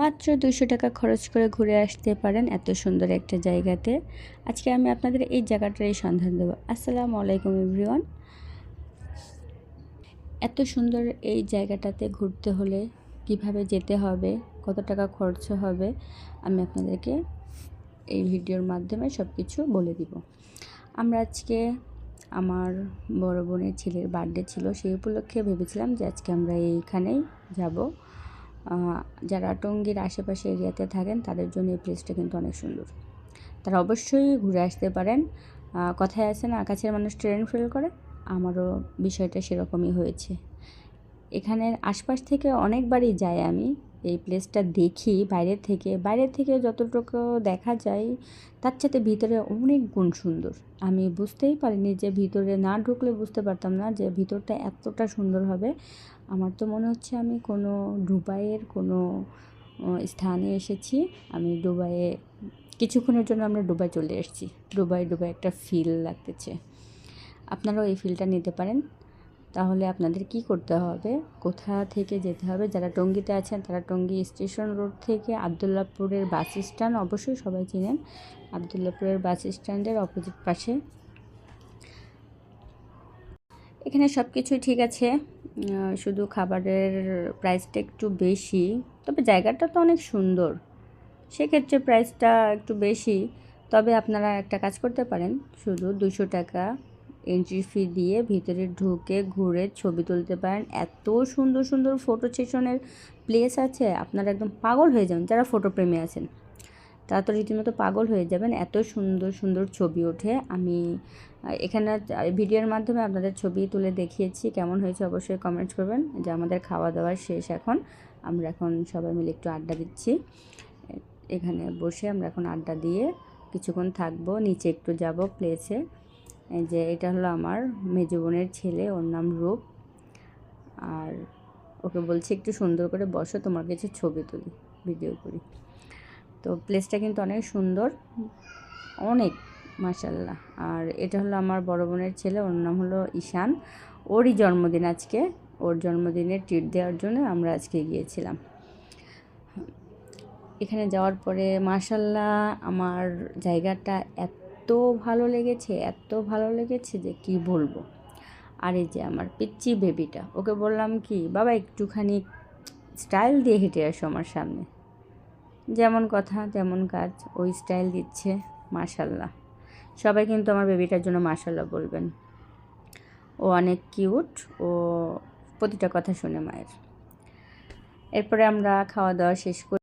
মাত্র 200 টাকা খরচ করে ঘুরে আসতে পারেন এত সুন্দর একটা জায়গাতে। আজকে আমি আপনাদের এই জায়গাটারই সন্ধান দেব। আসসালামু আলাইকুম এভরিওয়ান। এত সুন্দর এই জায়গাটাতে ঘুরতে হলে কিভাবে যেতে হবে, কত টাকা খরচ হবে, আমি আপনাদেরকে এই ভিডিওর মাধ্যমে সব কিছু বলে দিব। আমরা আজকে আমার বড় বোনের ছেলের বার্থডে ছিল, সেই উপলক্ষে ভেবেছিলাম যে আজকে আমরা এইখানেই যাব। যারা টঙ্গীর আশেপাশে এরিয়াতে থাকেন তাদের জন্য এই প্লেসটা কিন্তু অনেক সুন্দর, তারা অবশ্যই ঘুরে আসতে পারেন। কথায় আছে না, কাছের মানুষ ট্রেন ফেল করে, আমারও বিষয়টা সেরকমই হয়েছে। এখানের আশপাশ থেকে অনেকবারই যাই আমি, এই প্লেসটা দেখি বাইরের থেকে যতটুকু দেখা যায় তার সাথে ভিতরে অনেক গুণ সুন্দর। আমি বুঝতেই পারিনি যে ভিতরে না ঢুকলে বুঝতে পারতাম না যে ভিতরটা এতটা সুন্দর হবে। আমার তো মনে হচ্ছে আমি কোনো দুবাইয়ের কোনো স্থানে এসেছি। আমি দুবাইয়ে কিছুক্ষণের জন্য আমরা দুবাই চলে এসেছি। দুবাই একটা ফিল লাগতেছে। আপনারাও এই ফিলটা নিতে পারেন। তাহলে আপনাদের কি করতে হবে, কোথা থেকে যেতে হবে, যারা টঙ্গীতে আছেন তারা টঙ্গী স্টেশন রোড থেকে আবদুল্লাপুরের বাস স্ট্যান্ড, অবশ্যই সবাই চিনেন, আবদুল্লাপুরের বাস স্ট্যান্ডের অপোজিট পাশে। এখানে সব কিছুই ঠিক আছে, শুধু খাবারের প্রাইসটা একটু বেশি, তবে জায়গাটা তো অনেক সুন্দর, সেক্ষেত্রে প্রাইসটা একটু বেশি। তবে আপনারা একটা কাজ করতে পারেন, শুধু 200 টাকা এন্ট্রি ফি দিয়ে ভিতরে ঢুকে ঘুরে ছবি তুলতে পারেন। এত সুন্দর সুন্দর ফটো সেশনের প্লেস আছে, আপনারা একদম পাগল হয়ে যাবেন। যারা ফটো প্রেমী আছেন তারা তো রীতিমতো পাগল হয়ে যাবেন, এত সুন্দর সুন্দর ছবি ওঠে। আমি এখানে ভিডিওর মাধ্যমে আপনাদের ছবি তুলে দেখিয়েছি, কেমন হয়েছে অবশ্যই কমেন্টস করবেন। যে আমাদের খাওয়া দাওয়া শেষ, আমরা এখন সবাই মিলে একটু আড্ডা দিচ্ছি। এখানে বসে আমরা এখন আড্ডা দিয়ে কিছুক্ষণ থাকবো, নিচে একটু যাব প্লেসে। যে এটা হলো আমার মেজো বোনের ছেলে, ওর নাম রূপ। আর ওকে বলছি একটু সুন্দর করে বসো, তোমার কিছু ছবি তুলি, ভিডিও করি। তো প্লেসটা কিন্তু অনেক সুন্দর, অনেক মাশাআল্লাহ। আর এটা হলো আমার বড় বোনের ছেলে, ওর নাম হলো ঈশান। ওরই জন্মদিন আজকে, ওর জন্মদিনে ট্রিট দেওয়ার জন্য আমরা আজকে গিয়েছিলাম। এখানে যাওয়ার পরে মাশাআল্লাহ আমার জায়গাটা এত ভালো লেগেছে যে কি বলবো। আর এই যে আমার পিচ্চি বেবিটা, ওকে বললাম কি বাবা একটুখানি স্টাইল দিয়ে হেঁটে আসো আমার সামনে, যেমন কথা তেমন কাজ, ওই স্টাইল দিচ্ছে। মাশাআল্লাহ, সবাই কিন্তু আমার বেবিটার জন্য মাশাআল্লাহ বলবেন। ও অনেক কিউট, ও প্রতিটা কথা শুনে মায়ের। এরপরে আমরা খাওয়া দাওয়া শেষ করি।